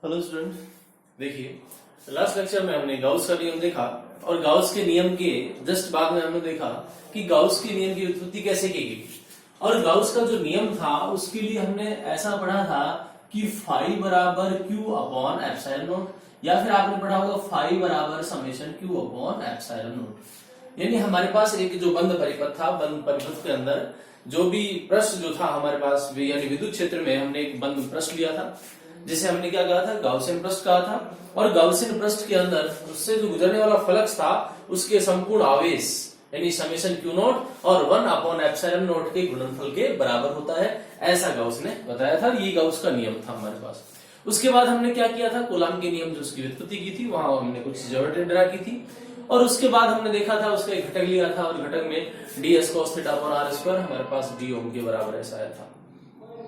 Hello student, देखिए last lecture में हमने गाउस का नियम देखा और गाउस के नियम के जस्ट बाद में हमने देखा कि गाउस के नियम की उत्पत्ति कैसे की गई। और गाउस का जो नियम था उसके लिए हमने ऐसा पढ़ा था कि फाई बराबर क्यू अपॉन एप्सिलॉन नॉट, या फिर आपने पढ़ा होगा फाई बराबर summation Q upon epsilon not. यानी हमारे पास एक जो बंद परिपथ था, बंद परिपथ के अंदर जो भी पृष्ठ जो था हमारे पास, यानी विद्युत क्षेत्र में हमने एक बंद पृष्ठ लिया था जिसे हमने क्या कहा था, गाउसियन पृष्ठ कहा था। और गाउसियन पृष्ठ के अंदर उससे जो गुजरने वाला फ्लक्स था उसके संपूर्ण आवेश यानी समेशन क्यू नॉट और 1 अपॉन एप्सिलॉन नॉट के गुणनफल के बराबर होता है, ऐसा गाउस ने बताया था। ये गाउस का नियम था हमारे पास। उसके बाद हमने क्या किया था, कूलॉम के नियम जो उसकी व्युत्पत्ति की थी, वहां हमने कुछ ज्योमेट्री ड्रा की थी। और उसके बाद हमने देखा था उसका एक घटक लिया था और घटक में ds cos theta upon r square हमारे पास d ओम के बराबर ऐसा आया था।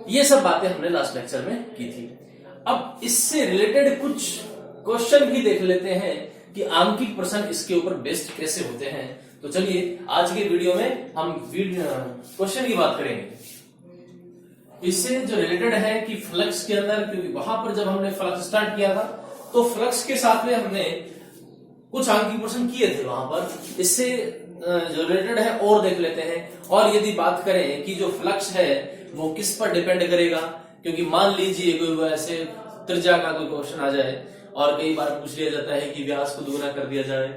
ये सब बातें हमने लास्ट लेक्चर में की थी। अब इससे रिलेटेड कुछ क्वेश्चन भी देख लेते हैं कि आंकिक प्रश्न इसके ऊपर बेस्ड कैसे होते हैं। तो चलिए आज के वीडियो में हम क्वेश्चन की बात करेंगे। इससे जो रिलेटेड है कि फ्लक्स के अंदर, क्योंकि वहां पर जब हमने फ्लक्स स्टार्ट किया था तो फ्लक्स के साथ में हमने कुछ आंकिक प्रश्न किए थे वहां पर। इससे जो रिलेटेड है और देख लेते हैं। और यदि बात करें कि जो फ्लक्स है वो किस पर डिपेंड करेगा, क्योंकि मान लीजिए कोई ऐसे त्रिज्या का कोई क्वेश्चन आ जाए और कई बार पूछ लिया जाता है कि व्यास को दुगना कर दिया जाए,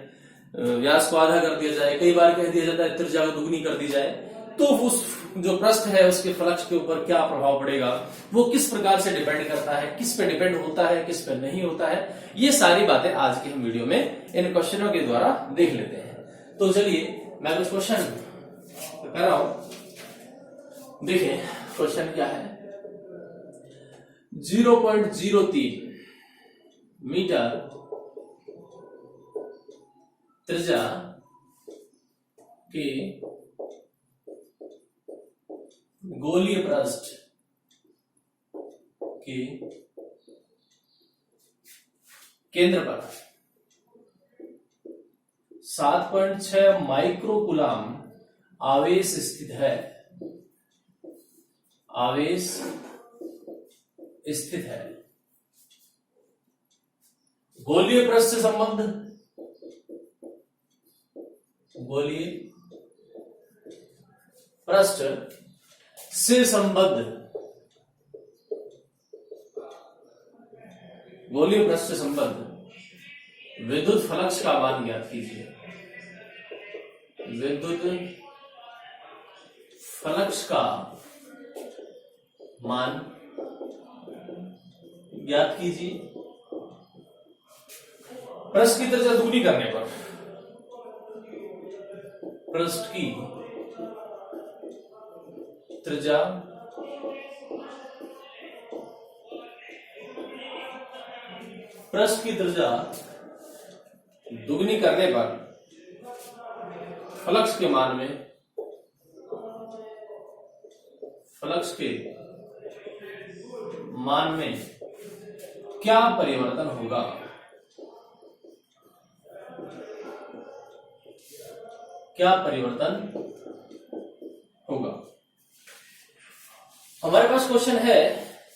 व्यास को आधा कर दिया जाए, कई बार कह दिया जाता है त्रिज्या को दुगनी कर दी जाए, तो उस जो पृष्ठ है उसके फ्लक्स के ऊपर क्या प्रभाव पड़ेगा, वो किस प्रकार से डिपेंड करता है, किस पे डिपेंड होता है, किस पे नहीं होता है। ये सारी बातें आज के हम वीडियो में इन क्वेश्चनों के द्वारा देख लेते हैं। तो चलिए मैं कुछ क्वेश्चन कर रहा हूं, देखिए क्वेश्चन क्या है। 0.03 मीटर त्रिज्या के गोलीय पृष्ठ के केंद्र पर 7.6 माइक्रोकूलम आवेश स्थित है, आवेश स्थित है। गोलीय पृष्ठ से संबंध, गोलीय पृष्ठ से संबद्ध, गोलीय पृष्ठ से संबद्ध विद्युत फ्लक्स का मान ज्ञात कीजिए। विद्युत फ्लक्स का मान ज्ञात कीजिए। पृष्ठ की त्रिज्या दुगनी करने पर, पृष्ठ की त्रिज्या पृष्ठ की त्रिज्या दुगनी करने पर फ्लक्स के मान में, फ्लक्स के मान में क्या परिवर्तन होगा, क्या परिवर्तन होगा। हमारे पास क्वेश्चन है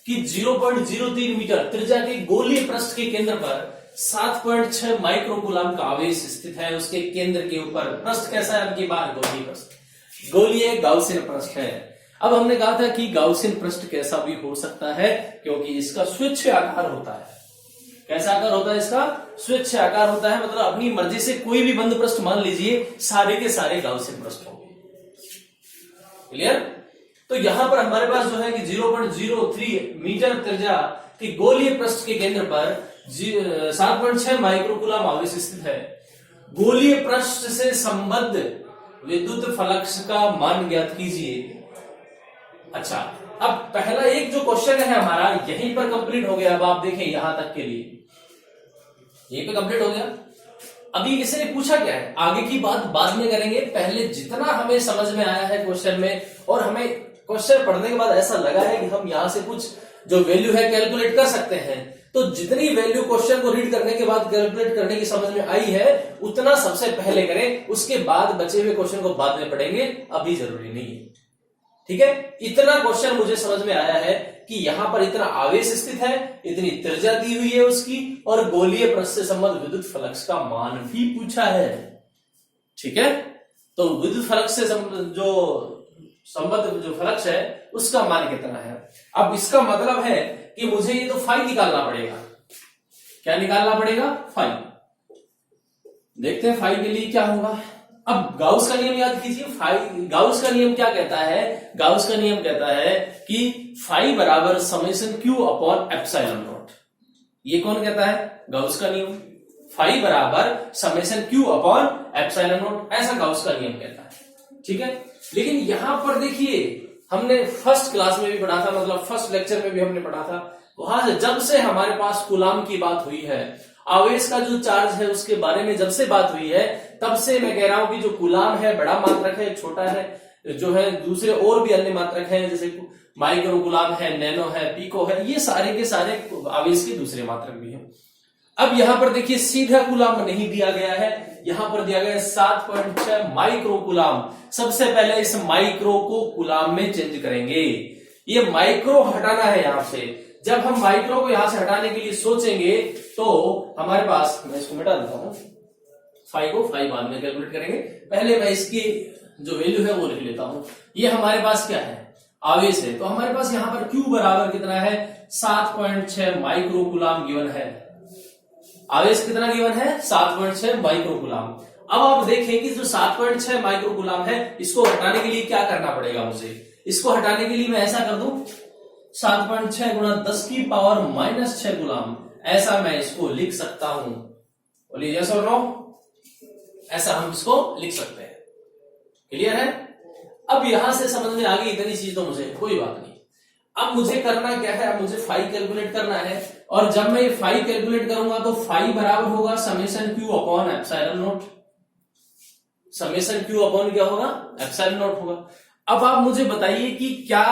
कि 0.03 मीटर त्रिज्या के गोलीय पृष्ठ के केंद्र पर 7.6 माइक्रोकूलम का आवेश स्थित है। उसके केंद्र के ऊपर पृष्ठ कैसा है, आपकी बार गोलीय पृष्ठ, गोलीय गाउसियन पृष्ठ है। अब हमने कहा था कि गाउसियन पृष्ठ कैसा भी हो सकता है क्योंकि इसका स्वेच्छ आकार होता है। कैसा आकार होता है इसका? स्वेच्छ आकार होता है, मतलब अपनी मर्जी से कोई भी बंद पृष्ठ मान लीजिए, सारे के सारे गाउसियन पृष्ठ होंगे। क्लियर? तो यहां पर हमारे पास जो है कि 0.03 मीटर त्रिज्या के गोलीय पृष्ठ के केंद्र पर 7.6 माइक्रोकूलम आवेश स्थित है। गोलीय पृष्ठ से संबद्ध विद्युत फ्लक्स का मान ज्ञात कीजिए। अच्छा, अब पहला एक जो क्वेश्चन है हमारा यहीं पर कंप्लीट हो गया। अब आप देखें यहां तक के लिए यहीं पे कंप्लीट हो गया। अभी इसने पूछा क्या है, आगे की बात बाद में करेंगे। पहले जितना हमें समझ में आया है क्वेश्चन में, और हमें क्वेश्चन पढ़ने के बाद ऐसा लगा है कि हम यहां से कुछ जो वैल्यू है कैलकुलेट कर सकते हैं, तो जितनी वैल्यू क्वेश्चन को रीड करने के बाद कैलकुलेट करने की समझ में आई है उतना सबसे पहले करें, उसके बाद बचे हुए क्वेश्चन को बाद में पढ़ेंगे, अभी जरूरी नहीं है। ठीक है, इतना क्वेश्चन मुझे समझ में आया है कि यहां पर इतना आवेश स्थित है, इतनी त्रिज्या दी हुई है उसकी, और गोलीय पृष्ठ से संबद्ध विद्युत फ्लक्स का मान भी पूछा है। ठीक है, तो विद्युत फ्लक्स से संबद्ध जो फ्लक्स है उसका मान कितना है। अब इसका मतलब है कि मुझे ये तो फाई निकालना पड़ेगा। क्या निकालना पड़ेगा? फाई। देखते हैं फाई के लिए क्या होगा। अब गाउस का नियम याद कीजिए। गाउस का नियम क्या कहता है? गाउस का नियम कहता है कि फाई बराबर summation Q upon epsilon not. ये कौन कहता है? गाउस का नियम। फाई बराबर summation Q upon epsilon not, ऐसा गाउस का नियम कहता है। ठीक है, लेकिन यहां पर देखिए, हमने फर्स्ट क्लास में भी पढ़ा था, मतलब फर्स्ट लेक्चर में भी हमने पढ़ा था, वहां से जब से हमारे पास कूलाम की बात हुई है, आवेश का जो चार्ज है उसके बारे में जब से बात हुई है, तब से मैं कह रहा हूं कि जो कूलाम है बड़ा मात्रक है, छोटा है, जो है दूसरे और भी अन्य मात्रक हैं, जैसे माइक्रो कूलाम है, नैनो है, पीको है, ये सारे के सारे आवेश के दूसरे मात्रक भी हैं। अब यहां पर देखिए सीधा कूलाम नहीं दिया गया है, यहां पर दिया गया है 7.6 माइक्रो कूलाम। सबसे पहले इस माइक्रो को कूलाम में चेंज करेंगे। ये माइक्रो हटाना है यहां से। जब हम माइक्रो को यहां से हटाने के लिए सोचेंगे तो हमारे पास, मैं इसको मिटा देता हूं, फाई को फाई बाद में कैलकुलेट करेंगे, पहले मैं इसकी जो वैल्यू है वो लिख लेता हूं। ये हमारे पास क्या है? आवेश है। तो हमारे पास यहां पर Q बराबर कितना है? 7.6 माइक्रो कूलाम गिवन है। आवेश कितना गिवन है? 7.6 माइक्रो कूलाम। अब आप देखें कि जो 7.6 माइक्रो कूलाम है, इसको हटाने के लिए क्या करना पड़ेगा मुझे? इसको हटाने के लिए मैं ऐसा कर दूं, 7.6 गुणा 10 की पावर माइनस 6 कूलाम, ऐसा मैं इसको लिख सकता हूं। बोलिए यस और नो? ऐसा हम इसको लिख सकते हैं। क्लियर है? अब यहां से समझ में आ गई इतनी चीज, तो मुझे कोई बात नहीं। अब मुझे करना क्या है? अब मुझे फाई कैलकुलेट करना है, और जब मैं ये फाई कैलकुलेट करूंगा तो फाई बराबर होगा summation Q upon epsilon not. Summation Q upon क्या होगा? एप्सिलॉन नॉट होगा। अब आप मुझे बताइए कि क्या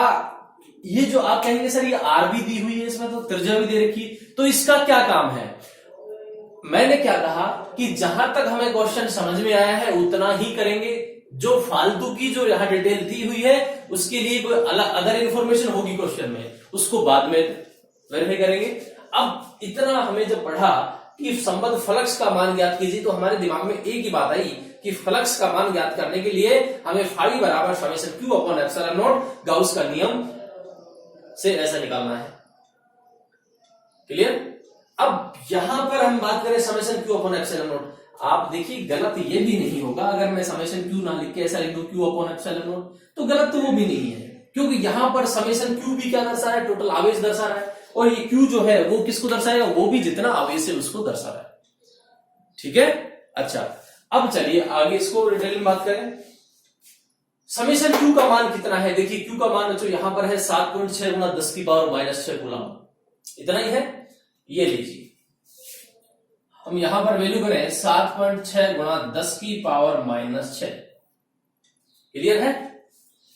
ये जो आप कहेंगे सर ये आर भी दी हुई है, इसमें तो त्रिज्या भी दे रखी, तो इसका क्या काम है? मैंने क्या कहा कि जहां तक हमें क्वेश्चन समझ में आया है उतना ही करेंगे। जो फालतू की जो यहां डिटेल दी हुई है उसके लिए कोई अलग अदर इंफॉर्मेशन होगी क्वेश्चन में, उसको बाद में वेरीफाई करेंगे। अब इतना हमें जब पढ़ा कि संबद्ध फ्लक्स का मान ज्ञात कीजिए, तो हमारे दिमाग में एक ही बात आई कि फ्लक्स का मान ज्ञात करने के लिए हमें फाई बराबर summation Q upon epsilon not Gauss का नियम से ऐसा निकालना है। क्लियर? अब यहां पर हम बात करें summation Q upon epsilon not, आप देखिए गलत ये भी नहीं होगा अगर मैं समेशन क्यू ना लिख के ऐसा लिख दूं क्यू अपॉन एप्सिलॉन नॉट, तो गलत तो वो भी नहीं है, क्योंकि यहां पर समेशन क्यू भी क्या दर्शा रहा है? टोटल आवेश दर्शा रहा है, और ये क्यू जो है वो किसको दर्शाएगा? वो भी जितना आवेश है उसको दर्शा रहा है। ठीक है, अच्छा अब चलिए आगे इसको डिटेल में बात करें। समेशन क्यू का मान कितना है? देखिए क्यू का मान जो यहां पर है 7.6 गुणा 10 की पावर माइनस 6 कूलम, इतना ही है। ये लीजिए हम यहां पर वैल्यू करें 7.6 गुणा 10 की पावर माइनस 6। क्लियर है?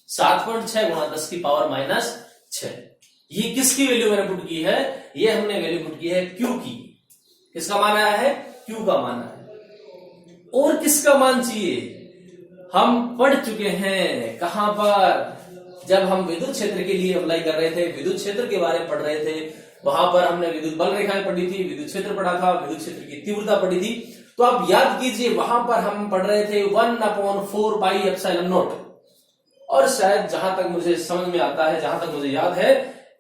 7.6 गुणा 10 की पावर माइनस 6। ये किसकी वैल्यू मैंने पुट की है? ये हमने वैल्यू पुट की है क्यू की। किसका मान आया है? क्यू का मान आया है। और किसका मान चाहिए? हम पढ़ चुके हैं कहां पर? जब हम विद्युत क्षेत्र के लिए अप्लाई कर रहे थे, विद्युत क्षेत्र के बारे में पढ़ रहे थे, वहां पर हमने विद्युत बल रेखाएं पढ़ी थी, विद्युत क्षेत्र पढ़ा था, विद्युत क्षेत्र की तीव्रता पढ़ी थी। तो आप याद कीजिए वहां पर हम पढ़ रहे थे 1/4 पाई एप्सिलॉन नॉट, और शायद जहां तक मुझे समझ में आता है, जहां तक मुझे याद है,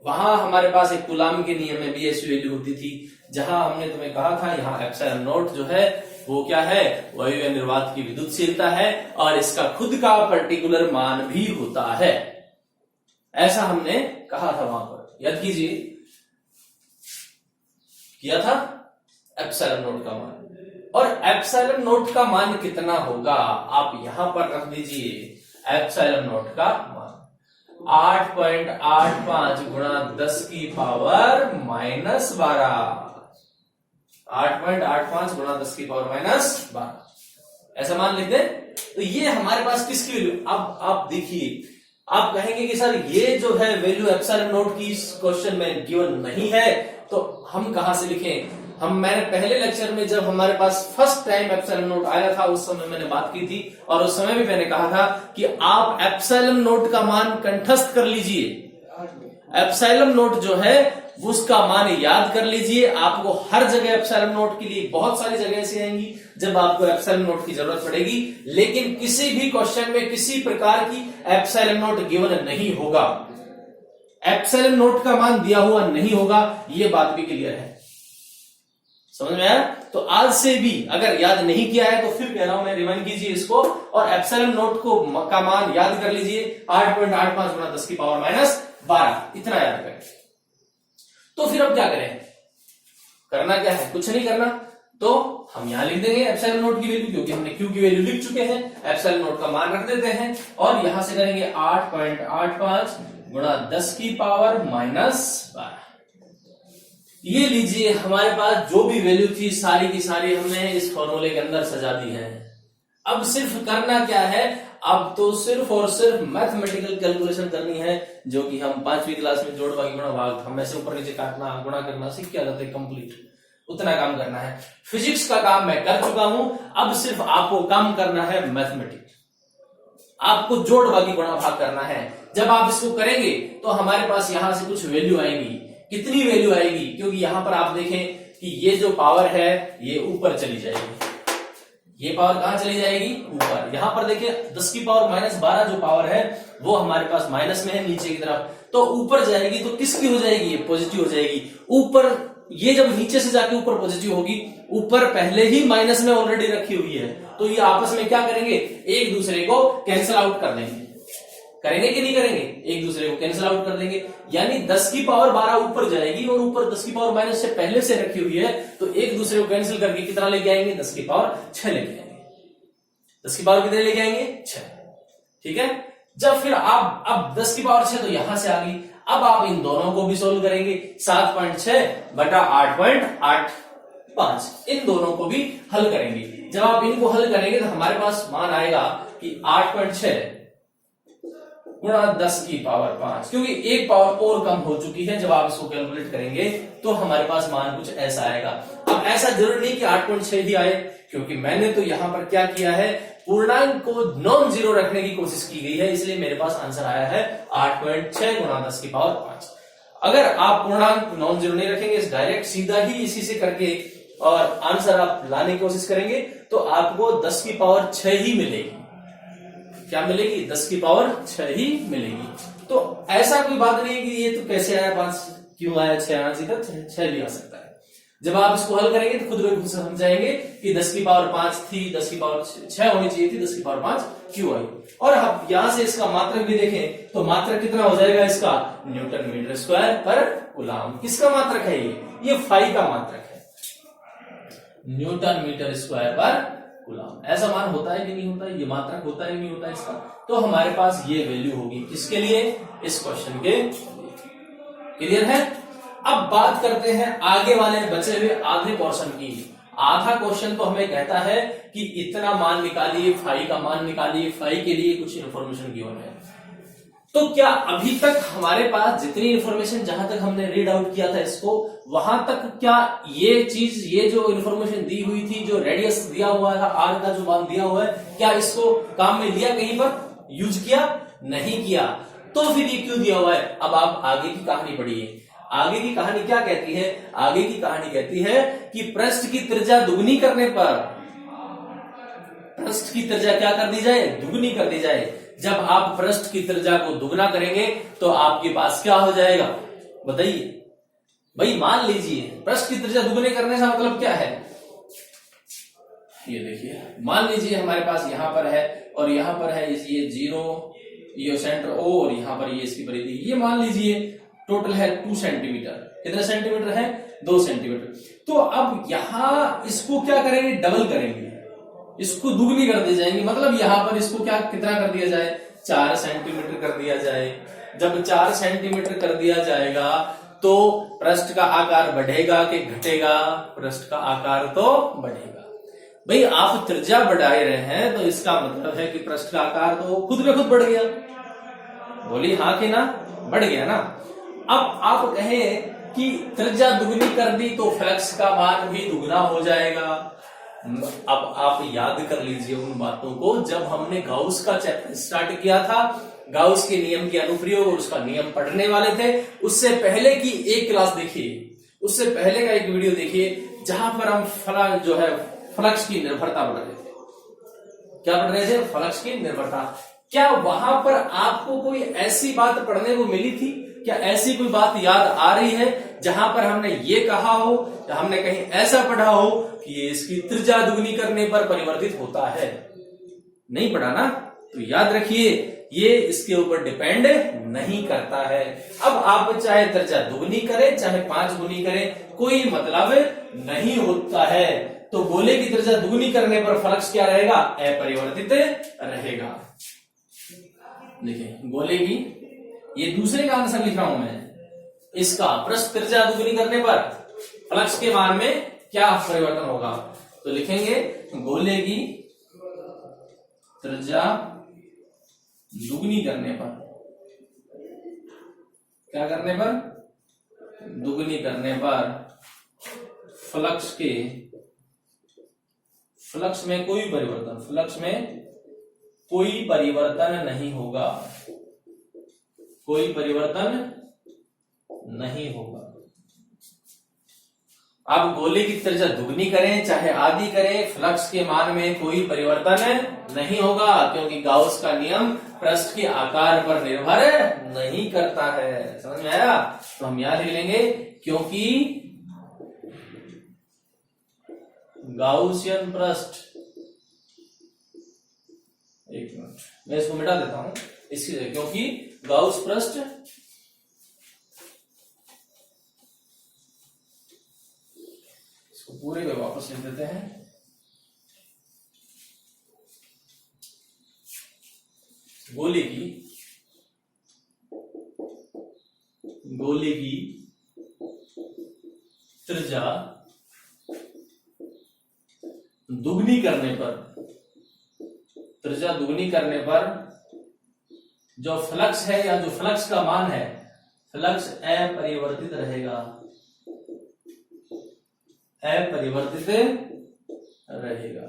वहां हमारे पास एक कूलाम के नियम में भी ऐसी वैल्यू होती थी, जहां हमने तुम्हें कहा था यहाँ एप्सिलॉन नॉट जो है वो क्या है? वायु निर्वात की विद्युतशीलता है, और इसका खुद का पर्टिकुलर मान भी होता है, ऐसा हमने कहा था वहां पर। याद कीजिए, किया था एप्सिलॉन नॉट का मान। और एप्सिलॉन नॉट का मान कितना होगा आप यहां पर रख दीजिए। एप्सिलॉन नॉट का मान 8.85 गुणा 10 की पावर माइनस 12। 8.85 गुणा 10 की पावर माइनस 12, ऐसा मान लिख दे। तो ये हमारे पास किसकी वैल्यू? अब आप देखिए, आप कहेंगे कि सर ये जो है वैल्यू एप्सिलॉन नॉट की इस क्वेश्चन में गिवन नहीं है, तो हम कहां से लिखें? मैंने पहले लेक्चर में जब हमारे पास फर्स्ट टाइम एप्सिलॉन नॉट आया था उस समय मैंने बात की थी, और उस समय भी मैंने कहा था कि आप एप्सिलॉन नॉट का मान कंठस्थ कर लीजिए। एप्सिलॉन नोट जो है उसका मान याद कर लीजिए। आपको हर जगह एप्सिलॉन नोट के लिए बहुत सारी जगह ऐसी आएंगी जब आपको एप्सिलॉन नोट की जरूरत पड़ेगी, लेकिन किसी भी क्वेश्चन में किसी प्रकार की एप्सिलॉन नोट गिवन नहीं होगा, एप्सिलॉन नोट का मान दिया हुआ नहीं होगा, यह बात भी क्लियर है। समझ में आया? तो आज से भी अगर याद नहीं किया है तो फिर कह रहा हूं मैं, रिवाइंड कीजिए इसको और एप्सिलॉन नोट को का मान याद कर लीजिए 8.85 गुणा 10 की पावर माइनस 12, इतना याद करें। तो फिर अब क्या करें? करना क्या है? कुछ नहीं करना, तो हम यहां लिख देंगे एप्सिलॉन नोट की वैल्यू, क्योंकि हमने क्यू की वैल्यू लिख चुके हैं, एप्सिलॉन नोट का मान रख देते हैं और यहां से करेंगे 8.85 गुणा 10 की पावर माइनस 12। ये लीजिए, हमारे पास जो भी वैल्यू थी सारी की सारी हमने इस फॉर्मूले के अंदर सजा दी है। अब सिर्फ करना क्या है? अब तो सिर्फ और सिर्फ मैथमेटिकल कैलकुलेशन करनी है, जो कि हम 5वीं क्लास में जोड़ भाग गुणा भाग हम ऐसे ऊपर नीचे काटना गुणा करना सीख के आ जाते हैं कंप्लीट, उतना काम करना है। फिजिक्स का काम मैं कर चुका हूं, अब सिर्फ आपको काम करना है मैथमेटिक्स। आपको जोड़ भागी गुणा भाग करना है। जब आप इसको करेंगे तो हमारे पास यहां से कुछ वैल्यू आएगी। कितनी वैल्यू आएगी? क्योंकि यहां पर आप देखें कि ये जो पावर है ये ऊपर चली जाएगी, ये पावर कहां चली जाएगी? ऊपर। यहां पर देखिए 10 की पावर माइनस 12 जो पावर है वो हमारे पास माइनस में है नीचे की तरफ, तो ऊपर जाएगी तो किसकी हो जाएगी? ये पॉजिटिव हो जाएगी। ऊपर ये जब नीचे से जाके ऊपर पॉजिटिव होगी, ऊपर पहले ही माइनस में ऑलरेडी रखी हुई है, तो ये आपस में क्या करेंगे? एक दूसरे को कैंसिल आउट कर देंगे। करेंगे कि नहीं करेंगे? एक दूसरे को कैंसिल आउट कर देंगे, यानी 10 की पावर 12 ऊपर जाएगी और ऊपर 10 की पावर माइनस से पहले से रखी हुई है, तो एक दूसरे को कैंसिल करके कितना लेके आएंगे? 10 की पावर 6 लेके आएंगे। 10 की पावर कितने लेके आएंगे? 6। ठीक है। जब फिर आप अब 10 की पावर 6 तो यहां से आ गई। अब आप इन दोनों को भी सोल्व करेंगे, 7.6 बटा 8.85, इन दोनों को भी हल करेंगे। जब आप इनको हल करेंगे तो हमारे पास मान आएगा कि 8.6 गुणा 10 की पावर 5, क्योंकि एक पावर और कम हो चुकी है। जब आप इसको कैलकुलेट करेंगे तो हमारे पास मान कुछ ऐसा आएगा। अब ऐसा जरूरी नहीं कि 8.6 ही आए, क्योंकि मैंने तो यहां पर क्या किया है? पूर्णांक को नॉन जीरो रखने की कोशिश की गई है, इसलिए मेरे पास आंसर आया है 8.6 गुणा 10 की पावर 5। अगर आप पूर्णांक नॉन जीरो नहीं रखेंगे, डायरेक्ट सीधा ही इसी से करके और आंसर आप लाने की कोशिश करेंगे तो आपको 10 की पावर 6 ही मिलेगी। क्या मिलेगी? 10 की पावर 6 ही मिलेगी। तो ऐसा कोई बात नहीं है कि ये तो कैसे आया 5 क्यों आया 6 आना चाहिए था, 6 भी आ सकता है। जब आप इसको हल करेंगे तो खुद ब खुद समझाएंगे कि 10 की पावर 5 थी, 10 की पावर 6 होनी चाहिए थी, 10 की पावर 5 क्यों आई। और अब यहां से इसका मात्रक भी देखें तो मात्रक कितना हो जाएगा इसका? न्यूटन मीटर स्क्वायर पर कूलम। किसका मात्रक है? ये फाई का मात्रक है, न्यूटन मीटर स्क्वायर पर कूलम। ऐसा मान होता है कि नहीं होता है? ये मात्रक होता है कि नहीं होता है इसका? तो हमारे पास ये वैल्यू होगी किसके लिए? इस क्वेश्चन के। क्लियर है? अब बात करते हैं आगे वाले बचे हुए आधे पोर्शन की। आधा क्वेश्चन तो हमें कहता है कि इतना मान निकालिए, फाई का मान निकालिए, फाई के लिए कुछ इंफॉर्मेशन गिवन है। तो क्या अभी तक हमारे पास जितनी इंफॉर्मेशन, जहां तक हमने रीड आउट किया था इसको, वहां तक क्या ये चीज, ये जो इंफॉर्मेशन दी हुई थी, जो रेडियस दिया हुआ था, आर का जो मान दिया हुआ है, क्या इसको काम में लिया, कहीं पर यूज किया? नहीं किया। तो फिर ये क्यों दिया हुआ है? अब आप आगे की कहानी पढ़िए। आगे की कहानी क्या कहती है? आगे की कहानी कहती है कि पृष्ठ की त्रिज्या दुगनी करने पर, पृष्ठ की त्रिज्या क्या कर दी जाए? दुगनी कर दी जाए। जब आप पृष्ठ की त्रिज्या को दुगना करेंगे तो आपके पास क्या हो जाएगा? बताइए भाई। मान लीजिए पृष्ठ की त्रिज्या दुगने करने का मतलब क्या है? ये देखिए, मान लीजिए हमारे पास यहां पर है और यहां पर है ये 0, ये सेंटर O और यहां पर ये इसकी परिधि, ये मान लीजिए टोटल है 2 सेंटीमीटर। कितने सेंटीमीटर है? 2 सेंटीमीटर। तो अब यहां इसको क्या करेंगे? डबल करेंगे, इसको दुगनी कर दी जाएंगे। मतलब यहां पर इसको क्या कितना कर दिया जाए? 4 सेंटीमीटर कर दिया जाए। जब 4 सेंटीमीटर कर दिया जाएगा तो पृष्ठ का आकार बढ़ेगा कि घटेगा? पृष्ठ का आकार तो बढ़ेगा। भाई आप त्रिज्या बढ़ा रहे हैं तो इसका मतलब है कि पृष्ठ का आकार तो खुद में खुद बढ़ गया। बोली हाँ कि ना? बढ़ गया ना। अब आप कहें कि त्रिज्या दुगनी कर दी तो फ्लक्स का मान भी दुगना हो जाएगा। अब आप याद कर लीजिए उन बातों को, जब हमने गाउस का चैप्टर स्टार्ट किया था गाउस के नियम के अनुप्रयोग और उसका नियम पढ़ने वाले थे। उससे पहले की एक क्लास देखिए, उससे पहले का एक वीडियो देखिए जहां पर हम फ्लक्स की निर्भरता पढ़ रहे थे। क्या पढ़ रहे थे? फ्लक्स की निर्भरता। क्या वहां पर आपको कोई ऐसी बात पढ़ने को मिली थी? क्या ऐसी कोई बात याद आ रही है जहां पर हमने ये कहा हो या हमने कहीं ऐसा पढ़ा हो कि ये इसकी त्रिज्या दुगनी करने पर परिवर्तित होता है? नहीं पढ़ा ना? तो याद रखिए ये इसके ऊपर डिपेंड नहीं करता है। अब आप चाहे त्रिज्या दुगनी करें चाहे 5 गुनी करें, कोई मतलब नहीं होता है। तो गोले की त्रिज्या दुगनी करने पर फ्लक्स क्या रहेगा? अपरिवर्तित रहेगा। देखिए गोले की, ये दूसरे का आंसर लिख रहा हूं मैं, इसका पृष्ठ त्रिज्या दुगनी करने पर फ्लक्स के मान में क्या परिवर्तन होगा? तो लिखेंगे गोले की त्रिज्या दुगनी करने पर, क्या करने पर? दुगनी करने पर फ्लक्स में कोई परिवर्तन, फ्लक्स में कोई परिवर्तन नहीं होगा, कोई परिवर्तन नहीं होगा। आप गोले की त्रिज्या दुगनी करें चाहे आधी करें, फ्लक्स के मान में कोई परिवर्तन नहीं होगा, क्योंकि गाउस का नियम पृष्ठ के आकार पर निर्भर नहीं करता है। समझ में आया? तो हम यहां लिख लेंगे क्योंकि गाउसियन पृष्ठ, एक मिनट मैं इसको मिटा देता हूं इसकी जगह, क्योंकि गाउस पृष्ठ पूरे में वापस लिख देते हैं। गोले की त्रिज्या दुगनी करने पर, त्रिज्या दुगनी करने पर जो फ्लक्स है या जो फ्लक्स का मान है, फ्लक्स अपरिवर्तित रहेगा, अपरिवर्तित रहेगा।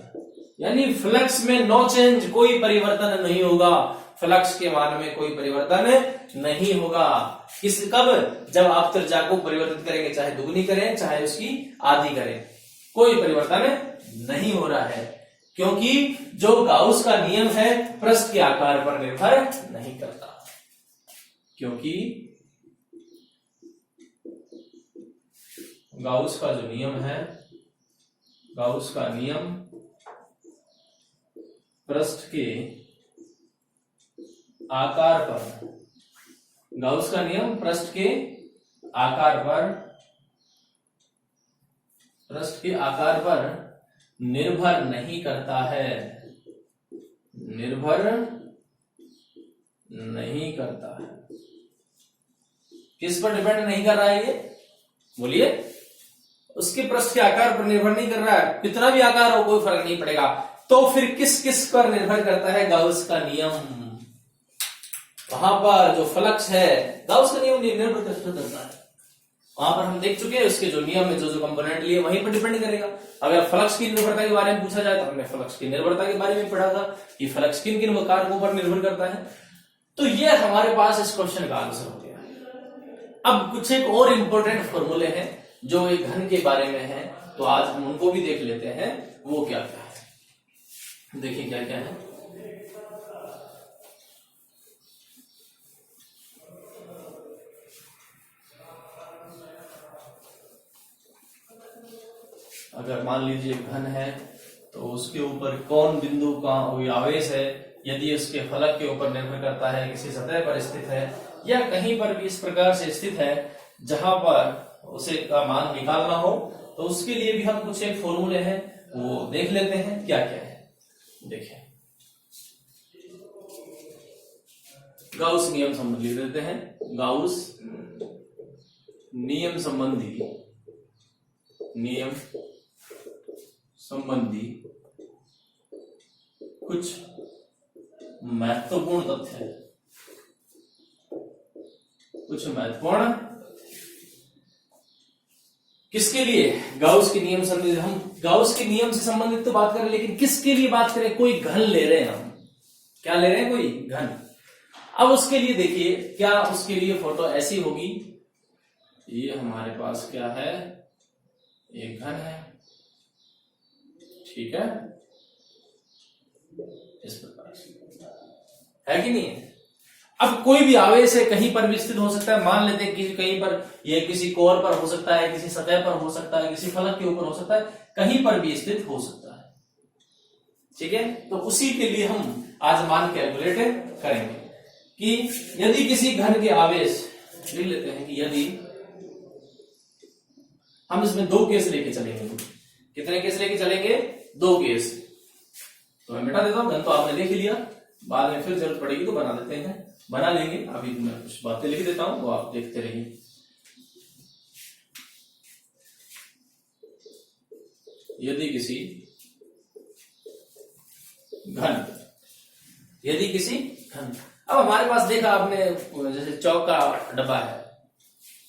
यानी फ्लक्स में नो चेंज, कोई परिवर्तन नहीं होगा, फ्लक्स के मान में कोई परिवर्तन नहीं होगा। किस कब? जब आप त्रिज्या को परिवर्तित करेंगे, चाहे दुगनी करें चाहे उसकी आधी करें, कोई परिवर्तन नहीं हो रहा है, क्योंकि जो गाउस का नियम है पृष्ठ के आकार पर निर्भर नहीं करता। क्योंकि गाउस का जो नियम है, गाउस का नियम पृष्ठ के आकार पर, गाउस का नियम पृष्ठ के आकार पर, पृष्ठ के आकार पर निर्भर नहीं करता है, निर्भर नहीं करता है। किस पर डिपेंड नहीं कर रहा है ये? बोलिए। उसके पृष्ठ के आकार पर निर्भर नहीं कर रहा है, कितना भी आकार हो कोई फर्क नहीं पड़ेगा। तो फिर किस किस पर निर्भर करता है? गाउस का नियम। वहां पर जो फ्लक्स है, गाउस का नियम निर्भर करता है, वहां पर हम देख चुके हैं उसके जो नियम है, जो कंपोनेंट लिए वहीं पर डिपेंड करेगा। अगर फ्लक्स की निर्भरता के बारे में पूछा जाए तो हमने फ्लक्स की निर्भरता के बारे में पढ़ा था कि फ्लक्स किन किन कारकों पर निर्भर करता है। तो ये हमारे पास इस क्वेश्चन का आंसर हो गया। अब कुछ एक और इंपॉर्टेंट फॉर्मूले हैं जो एक घन के बारे में है, तो आज हम उनको भी देख लेते हैं। वो क्या क्या है, देखिए क्या क्या है। अगर मान लीजिए घन है तो उसके ऊपर कौन बिंदु का आवेश है, यदि उसके फलक के ऊपर निर्भर करता है, किसी सतह पर स्थित है या कहीं पर भी इस प्रकार से स्थित है जहां पर उसे का मान निकालना हो, तो उसके लिए भी हम कुछ एक फॉर्मूले हैं वो देख लेते हैं क्या क्या है। देखिए गाउस नियम संबंधी देते हैं। गाउस नियम संबंधी कुछ महत्वपूर्ण तथ्य है, कुछ महत्वपूर्ण किसके लिए? गाउस के नियम संबंधित। हम गाउस के नियम से संबंधित तो बात करें, लेकिन किसके लिए बात करें? कोई घन ले रहे हैं हम। क्या ले रहे हैं? कोई घन। अब उसके लिए देखिए क्या उसके लिए फोटो ऐसी होगी, ये हमारे पास क्या है, एक घन है, ठीक है, इस प्रकार से है कि नहीं है। अब कोई भी आवेश है कहीं पर भी स्थित हो सकता है, मान लेते हैं कि कहीं पर ये किसी कोर पर हो सकता है, किसी सतह पर हो सकता है, किसी फलक के ऊपर हो सकता है, कहीं पर भी स्थित हो सकता है, ठीक है। तो उसी के लिए हम आज मान कैलकुलेट करेंगे कि यदि किसी घन के आवेश, लिख लेते हैं कि यदि हम इसमें 2 केस लेके चलेंगे, कितने केस लेके चलेंगे, 2 केस। तो मैं मिटा देता हूं, घन तो आपने देख लिया, बाद में फिर जरूरत पड़ेगी तो बना देते हैं, बना लेंगे। अभी मैं कुछ बातें लिख देता हूं, वो आप देखते रहिए। यदि किसी घन, अब हमारे पास देखा आपने, जैसे चौक का डब्बा है,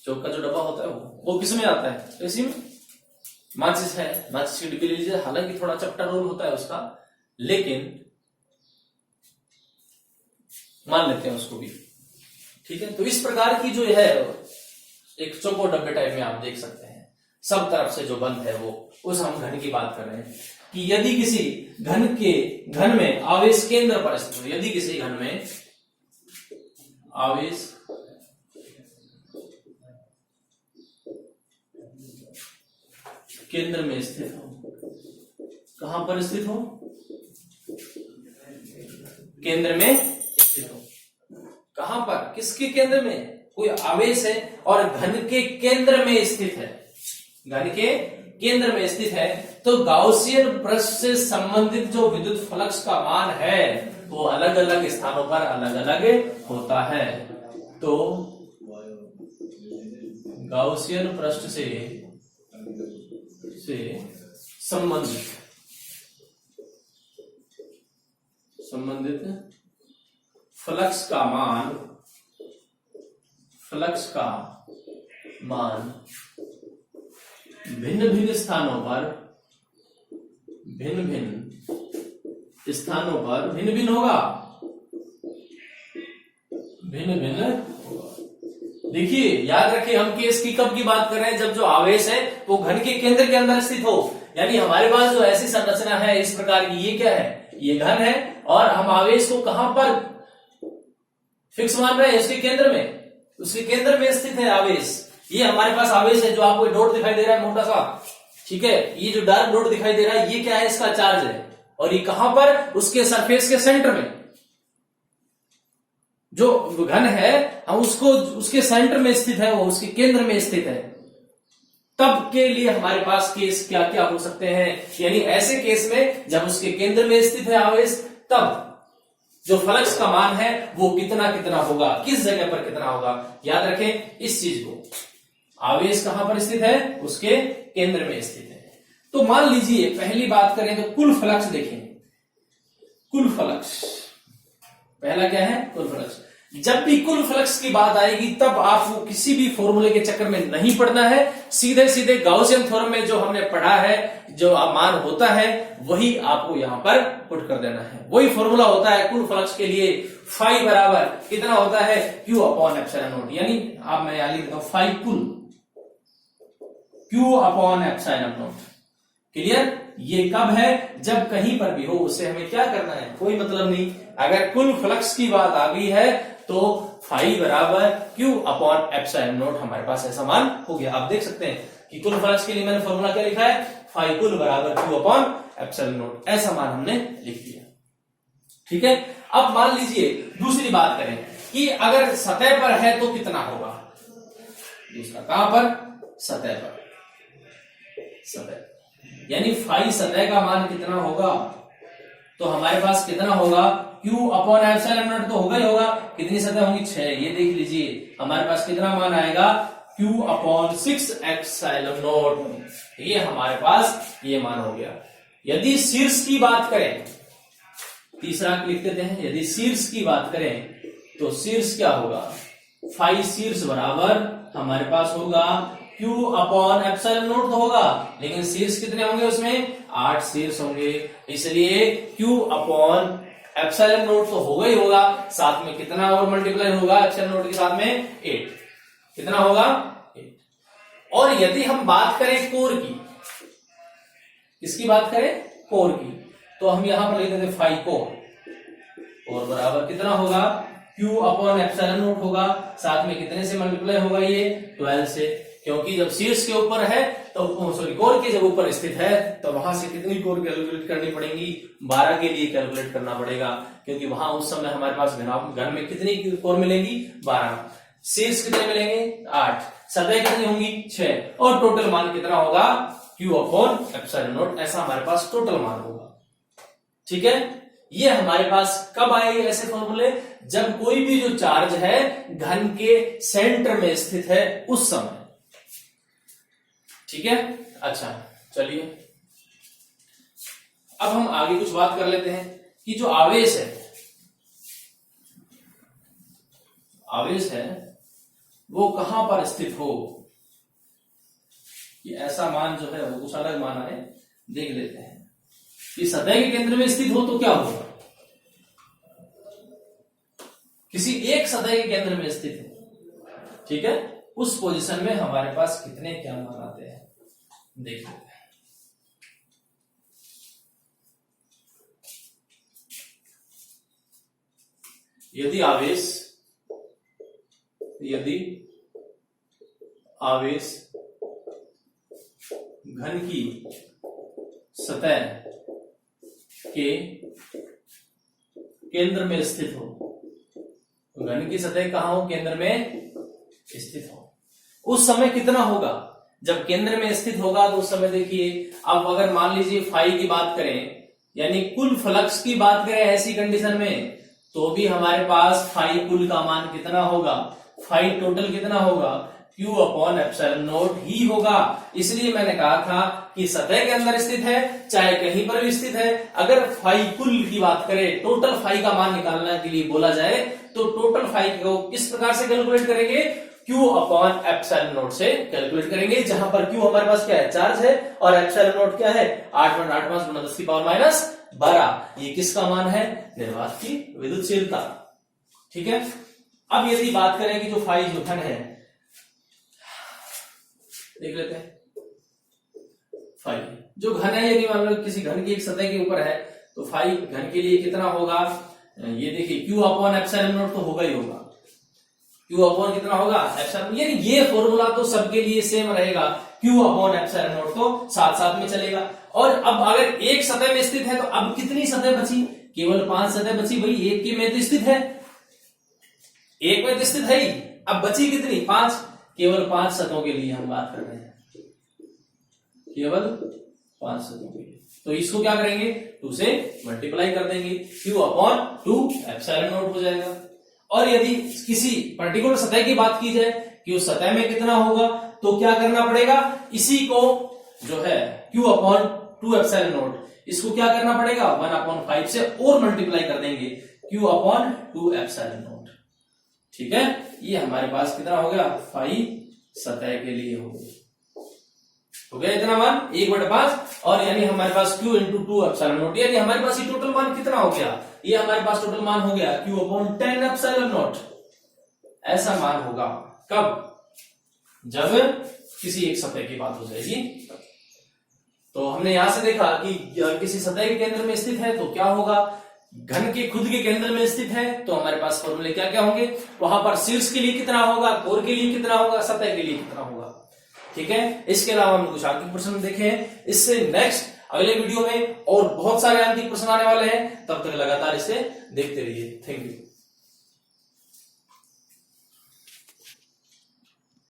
चौक का जो डब्बा होता है वो किस में आता है, तो इसी में माचिस है, माचिस की डिब्बी ले लीजिए, हालांकि थोड़ा चपटा रोल होता है उसका, लेकिन मान लेते हैं उसको भी, ठीक है। तो इस प्रकार की जो है एक चौको डब्बे टाइप में आप देख सकते हैं, सब तरफ से जो बंद है वो, उस हम घन की बात कर रहे हैं कि यदि किसी घन में आवेश केंद्र पर स्थित हो, यदि किसी घन में आवेश केंद्र में स्थित हो, कहां पर स्थित हो, केंद्र में स्थित हो, कहां पर, किसके केंद्र में, कोई आवेश है और घन के केंद्र में स्थित है, घन के केंद्र में स्थित है, तो गाउसियन पृष्ठ से संबंधित जो विद्युत फ्लक्स का मान है वो अलग अलग स्थानों पर अलग अलग होता है। तो गाउसियन पृष्ठ से संबंधित फ्लक्स का मान भिन्न भिन्न स्थानों पर भिन्न भिन्न होगा, देखिए याद रखिए, हम केस की कब की बात कर रहे हैं, जब जो आवेश है वो घन के केंद्र के अंदर स्थित हो, यानी हमारे पास जो ऐसी संरचना है इस प्रकार की, ये क्या है, ये घन है और हम आवेश को कहां पर फिक्स मान रहे हैं, उसके केंद्र में, उसके केंद्र में स्थित है आवेश। ये हमारे पास आवेश है, जो आपको डॉट दिखाई दे रहा है मोटा सा, ठीक है, ये जो डार्क डॉट दिखाई दे रहा है ये क्या है, इसका चार्ज है, और ये कहां पर, उसके सरफेस के सेंटर में, जो घन है हम उसको उसके सेंटर में स्थित है, वो उसके केंद्र में स्थित है। तब के लिए हमारे पास केस क्या क्या हो सकते हैं, यानी ऐसे केस में जब उसके केंद्र में स्थित है आवेश, तब जो फ्लक्स का मान है वो कितना कितना होगा, किस जगह पर कितना होगा, याद रखें इस चीज को। आवेश कहां पर स्थित है, उसके केंद्र में स्थित है। तो मान लीजिए पहली बात करें तो कुल फ्लक्स देखें, कुल फ्लक्स, पहला क्या है, कुल फ्लक्स। जब भी कुल फ्लक्स की बात आएगी तब आपको किसी भी फॉर्मूले के चक्कर में नहीं पड़ना है, सीधे सीधे गाउसियन थ्योरम में जो हमने पढ़ा है, जो मान होता है वही आपको यहां पर पुट कर देना है। वही फॉर्मूला होता है कुल फ्लक्स के लिए, फाई बराबर कितना होता है, Q अपॉन एप्सिलॉन नॉट, यानी आप मैं यहां लिख देता हूं फाई कुल Q upon epsilon not. Clear, ये कब है, जब कहीं पर भी हो, उससे हमें क्या करना है, कोई मतलब नहीं। अगर कुल फ्लक्स की बात आ गई है तो फाई बराबर Q अपॉन एप्सिलॉन नॉट, हमारे पास ऐसा मान हो गया। आप देख सकते हैं कि कुल फ्लक्स के लिए मैंने फॉर्मूला क्या लिखा है, फाई कुल बराबर Q अपॉन एप्सिलॉन नॉट, ऐसा मान हमने लिख दिया, ठीक है। अब मान लीजिए दूसरी बात करें कि अगर सतह पर है तो कितना होगा, दूसरा कहां पर, सतह पर, सतह, यानी फाई सतह का मान कितना होगा, तो हमारे पास कितना होगा, Q अपॉन एप्सिलॉन नॉट तो होगा ही होगा। कितनी सतह होंगी, 6, ये देख लीजिए हमारे पास कितना मान आएगा, Q अपॉन 6 एप्सिलॉन नॉट, ये हमारे पास ये मान हो गया। यदि शीर्ष की बात करें, तीसरा लिख देते हैं, यदि शीर्ष की बात करें तो शीर्ष क्या होगा, फाई शीर्ष बराबर हमारे पास होगा Q अपॉन एप्सिलॉन नॉट तो होगा, लेकिन शीर्ष कितने होंगे, उसमें 8 शीर्ष होंगे, इसलिए Q अपॉन एप्सिलॉन नोट तो होगा ही होगा, साथ में कितना और मल्टीप्लाई होगा एप्सिलॉन नोट के साथ में 8, कितना होगा 8। और यदि हम बात करें कोर की, किसकी बात करें कोर की, तो हम यहां पर लिख देते 5 कोर, और बराबर कितना होगा Q अपॉन एप्सिलॉन नोट होगा, साथ में कितने से मल्टीप्लाई होगा ये 12 से, क्योंकि जब शीर्ष के ऊपर है तो सॉरी कोर के जब ऊपर स्थित है तो वहां से कितनी कोर कैलकुलेट करनी पड़ेगी, 12 के लिए कैलकुलेट करना पड़ेगा, क्योंकि वहां उस समय हमारे पास घन में कितनी कोर मिलेंगी 12, शीर्ष कितने मिलेंगे 8, सतह कितनी होंगी 6, और टोटल मान कितना होगा Q अपॉन एप्सिलॉन नोट, ऐसा हमारे पास टोटल मान होगा। ठीक है, ये हमारे पास कब आएंगे ऐसे फॉर्मूले, जब कोई भी जो चार्ज है घन के सेंटर में स्थित है उस समय। ठीक है, अच्छा चलिए अब हम आगे कुछ बात कर लेते हैं कि जो आवेश है वो कहां पर स्थित हो, कि ऐसा मान जो है वो कुछ अलग मान आए, देख लेते हैं कि सतह के केंद्र में स्थित हो तो क्या होगा, किसी एक सतह के केंद्र में स्थित है, ठीक है, उस पोजीशन में हमारे पास कितने क्या मान आते हैं देख लेते हैं। यदि आवेश घन की सतह के केंद्र में स्थित हो, घन की सतह कहां हो, केंद्र में स्थित हो, उस समय कितना होगा, जब केंद्र में स्थित होगा तो उस समय देखिए, अब अगर मान लीजिए फाई की बात करें, यानी कुल फ्लक्स की बात करें ऐसी कंडीशन में, तो भी हमारे पास फाई कुल का मान कितना होगा, फाई टोटल कितना होगा Q अपॉन एप्सिलॉन नोट ही होगा। इसलिए मैंने कहा था कि सतह के अंदर स्थित है चाहे कहीं पर भी स्थित है, अगर फाई कुल की बात करें, टोटल फाई का मान निकालने के लिए बोला जाए तो टोटल फाई को किस प्रकार से कैलकुलेट करेंगे, Q अपॉन एप्सिलॉन नोट से कैलकुलेट करेंगे, जहां पर Q हमारे पास क्या है चार्ज है और एप्सिलॉन नोट क्या है 8.85 गुना 10 की पावर माइनस 12, ये किसका मान है, निर्वात की विद्युतशीलता। ठीक है, अब यदि बात करें कि जो फाई जो घन है, देख लेते हैं फाई जो घन है, यदि मान लो किसी घन की एक सतह के ऊपर है तो फाई घन के लिए कितना होगा, ये देखिए Q अपॉन एप्सिलॉन नोट तो होगा ही होगा, Q अपॉन कितना होगा एप्सिलॉन, यानी ये फॉर्मूला तो सबके लिए सेम रहेगा, Q अपॉन एप्सिलॉन नोट तो साथ साथ में चलेगा। और अब अगर एक सतह में स्थित है तो अब कितनी सतह बची, केवल 5 सतह बची, भाई एक के में तो स्थित है, एक में तो स्थित है ही, अब बची कितनी 5, केवल 5 सतहों के लिए हम बात कर रहे हैं, केवल 5 सतहों के लिए, तो इसको क्या करेंगे 2 से मल्टीप्लाई कर देंगे, Q अपॉन 2 एप्सिलॉन नोट हो जाएगा। और यदि किसी पर्टिकुलर सतह की बात की जाए कि उस सतह में कितना होगा, तो क्या करना पड़ेगा, इसी को जो है Q अपॉन 2 एप्सिलॉन नोट, इसको क्या करना पड़ेगा 1/5 से और मल्टीप्लाई कर देंगे, Q अपॉन 2 एप्सिलॉन नोट। ठीक है, ये हमारे पास कितना हो गया फाई सतह के लिए हो गया इतना मान 1/5, और यानी हमारे पास Q इंटू 2 एप्सिलॉन नोट, यानी हमारे पास ये टोटल मान कितना हो गया, ये हमारे पास टोटल मान हो गया Q अपॉन 10 एप्सिलॉन नोट। ऐसा मान होगा कब, जब किसी एक सतह की बात हो जाएगी। तो हमने यहां से देखा कि किसी सतह के केंद्र में स्थित है तो क्या होगा, घन के खुद के केंद्र में स्थित है तो हमारे पास फॉर्मूले क्या क्या होंगे, वहां पर शीर्ष के लिए कितना होगा, कोर के लिए कितना होगा, सतह के लिए कितना होगा। ठीक है, इसके अलावा हम कुछ आंतरिक प्रश्न देखे हैं, इससे नेक्स्ट अगले वीडियो में और बहुत सारे आंतरिक प्रश्न आने वाले हैं, तब तक लगातार इसे देखते रहिए। Thank you.